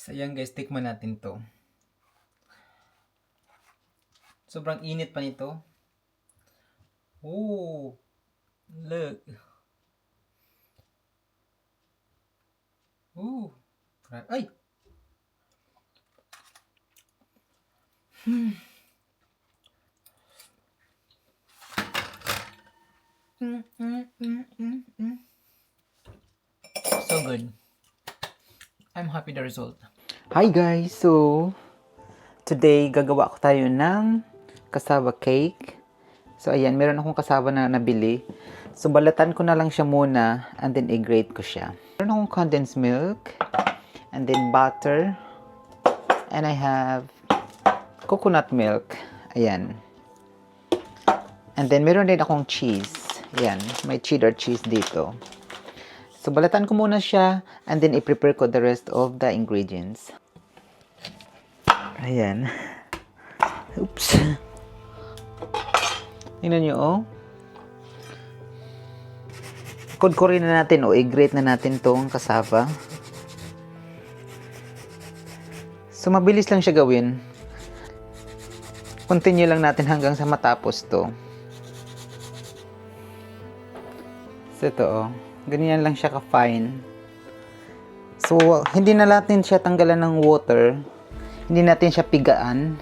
So, ayan guys, tikman natin to. Sobrang init pa nito. Oh, look. Oh, ay! Hmm. So good. I'm happy the result. Hi guys! So, today gagawa ko tayo ng cassava cake. So, ayan, meron akong cassava na nabili. So, balatan ko na lang siya muna and then i-grate ko siya. Meron akong condensed milk and then butter. And I have coconut milk. Ayan. And then, meron din akong cheese. Ayan, may cheddar cheese dito. So, balatan ko muna siya and then i-prepare ko the rest of the ingredients. Ayan. Oops. Tingnan nyo, oh. Kudkurin na natin, o i-grate na natin tong cassava. So, mabilis lang siya gawin. Continue lang natin hanggang sa matapos to. So, ito, oh. Ganyan lang siya ka-fine. So, hindi na natin siya tanggalan ng water. Hindi natin siya pigaan.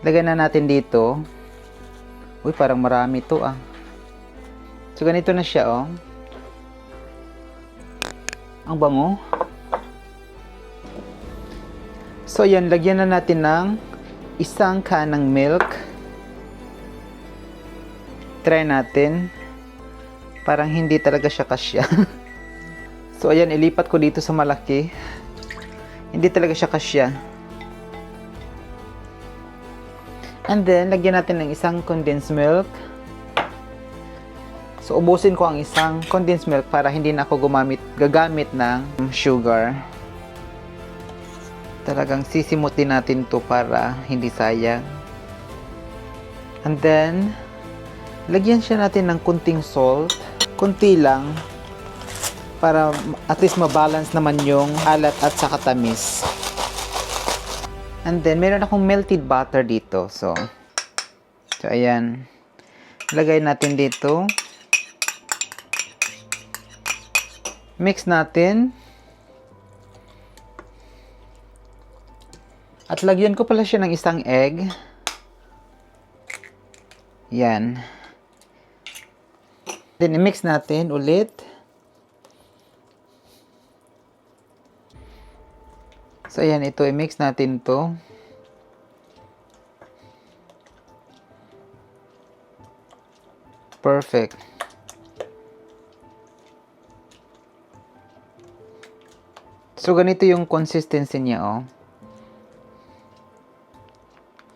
Lagyan na natin dito. Uy, parang marami to, ah. So, ganito na siya, oh. Ang bango. So, ayan, lagyan na natin ng isang kanang milk. Try natin. Parang hindi talaga siya kasya. So, ayan, ilipat ko dito sa malaki. Hindi talaga siya kasya. And then, lagyan natin ng isang condensed milk. So, ubusin ko ang isang condensed milk para hindi na ako gagamit ng sugar. Talagang sisimutin natin to para hindi sayang. And then, lagyan siya natin ng kunting salt. Kunti lang. Para at least mabalance naman yung alat at saka tamis. And then, meron akong melted butter dito. So ayan. Lagay natin dito. Mix natin. At lagyan ko pala siya ng isang egg. Yan. Then, i-mix natin ulit. So, ayan. Ito, i-mix natin to. Perfect. So, ganito yung consistency niya, oh.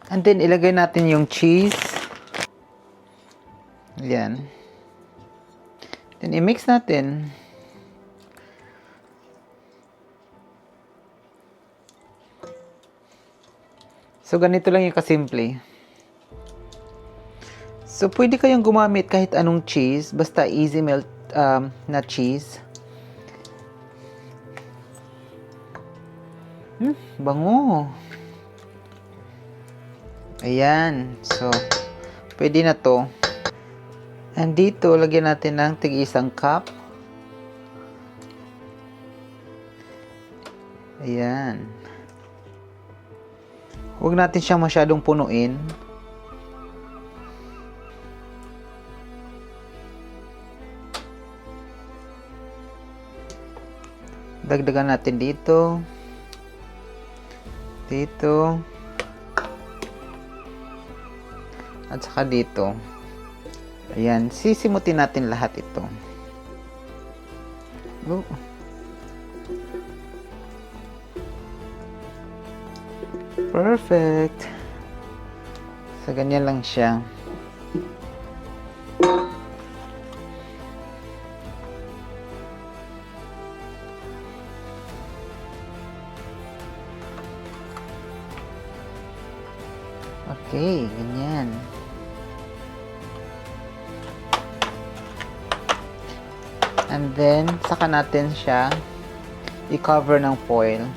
And then, ilagay natin yung cheese. Ayan. Then, i-mix natin. So, ganito lang yung kasimple. So, pwede kayong gumamit kahit anong cheese. Basta easy melt na cheese. Bango. Ayan. So, pwede na to. And dito, lagyan natin ng tig-isang cup. Ayan. Huwag natin siyang masyadong punuin. Dagdagan natin dito. Dito. At saka dito. Ayan. Sisimutin natin lahat ito. Oh. Perfect. So, ganyan lang siya. Okay, ganyan. And then, saka natin siya i-cover ng foil.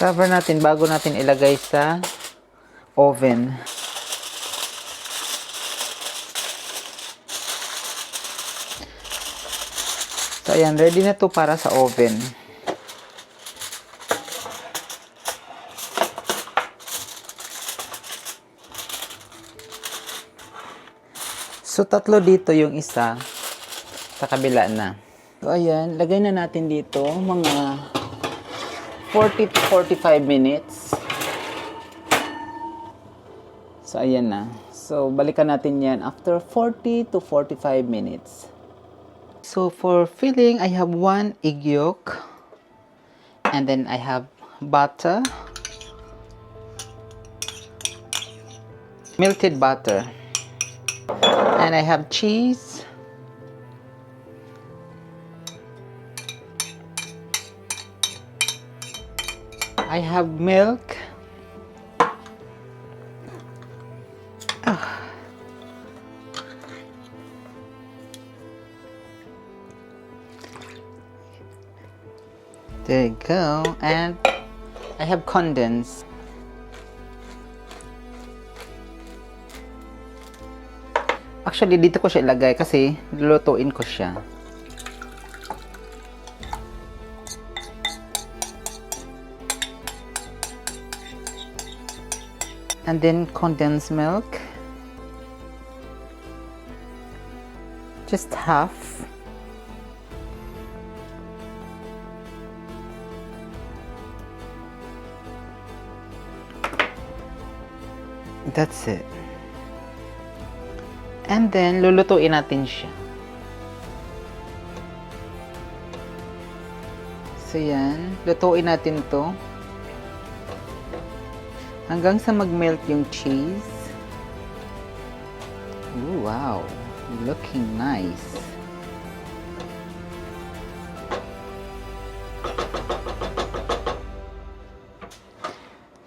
Cover natin bago natin ilagay sa oven. So, ayan. Ready na to para sa oven. So, tatlo dito yung isa. Sa kabila na. So, ayan. Lagay na natin dito mga 40 to 45 minutes. So, ayan na. So, balikan natin yan after 40 to 45 minutes. So, for filling, I have 1 egg yolk. And then I have butter. Melted butter. And I have cheese. I have milk. There you go. And I have condensed. Actually, dito ko siya ilagay kasi lulutuin ko siya. And then condensed milk. Just half. That's it. And then, lulutuin natin siya. So, yan. Lutuin natin to. Hanggang sa mag-melt yung cheese. Ooh, wow. Looking nice.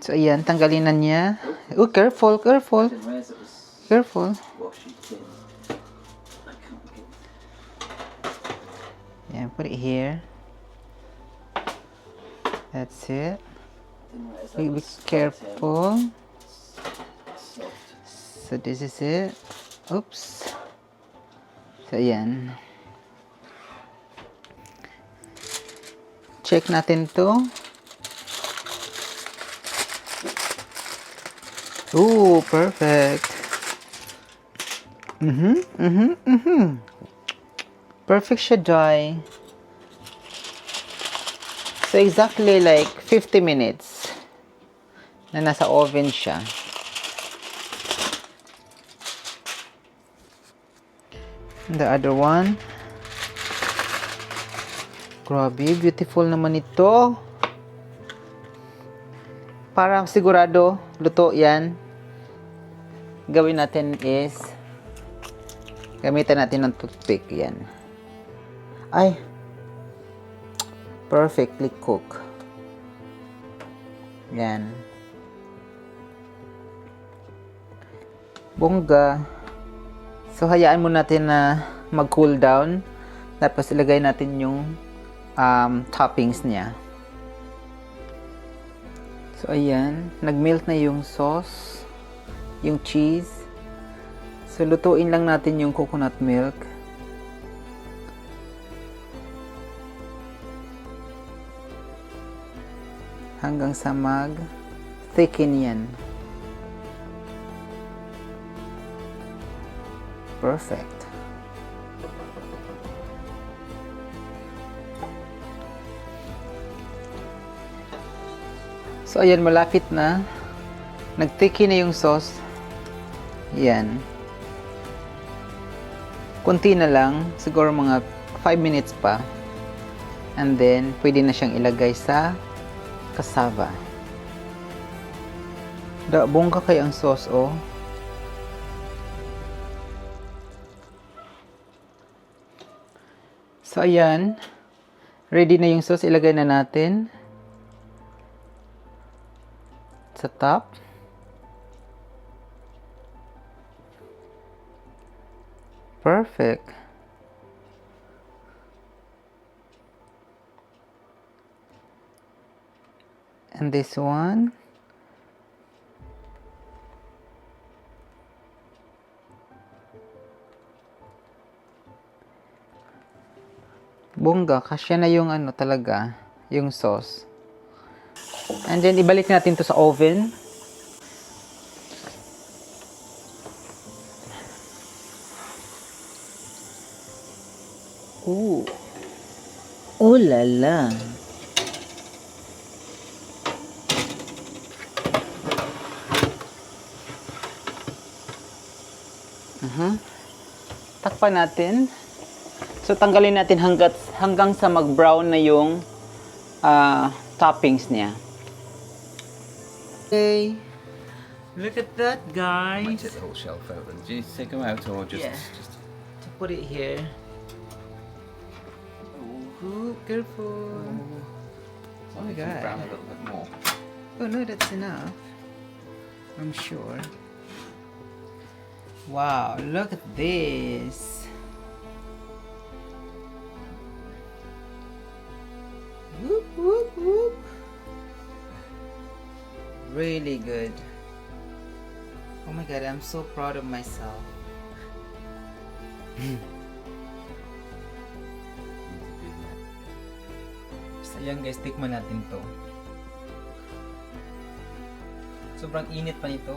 So, ayan. Tanggalin na niya. Oh, careful, careful. Careful. Yeah, put it here. That's it. Be careful. So this is it. Oops. So ayan. Check natin to. Ooh, perfect. Perfect siya, Joy. So, exactly like 50 minutes na nasa oven siya. The other one. Grabe, beautiful naman ito. Para sigurado, luto yan. Gawin natin is, gamitan natin ng toothpick. Yan. Ay, perfectly cooked. Yan. Bongga. So, hayaan mo natin na mag-cool down. Tapos, ilagay natin yung toppings niya. So, ayan. Nag-melt na yung sauce. Yung cheese. So, lutuin lang natin yung coconut milk. Hanggang sa mag-thicken yan. Perfect. So, ayan, malapit na. Nag-thicken na yung sauce. Yan. Kunti na lang. Siguro mga 5 minutes pa. And then, pwede na siyang ilagay sa cassava. Bongga kaya ang sauce, oh. So, ayan. Ready na yung sauce. Ilagay na natin sa top. Perfect. And this one. Bongga, kasya na yung ano talaga, yung sauce. And then, ibalik natin to sa oven. Ooh. Oh la la. Takpan natin. So, tanggalin natin hanggang sa mag-brown na yung toppings niya. Okay. Look at that, guys. Might take the whole shelf out then. Do you take them out or just... Yeah. To put it here. Oh, careful. Oh my God. Brown a little bit more. Oh no, that's enough. I'm sure. Wow, look at this. Whoop, whoop, whoop. Really good. Oh my god, I'm so proud of myself. So yan guys, tikman natin to. Sobrang init pa nito.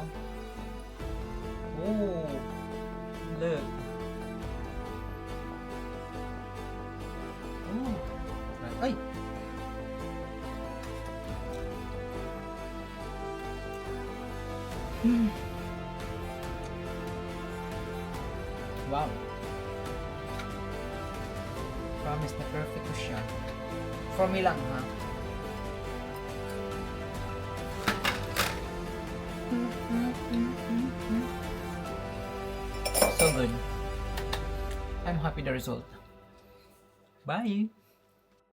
Oh, look. Oh, ay. Wow. Promise na perfect ko siya. For me lang, ha? So good. I'm happy the result. Bye!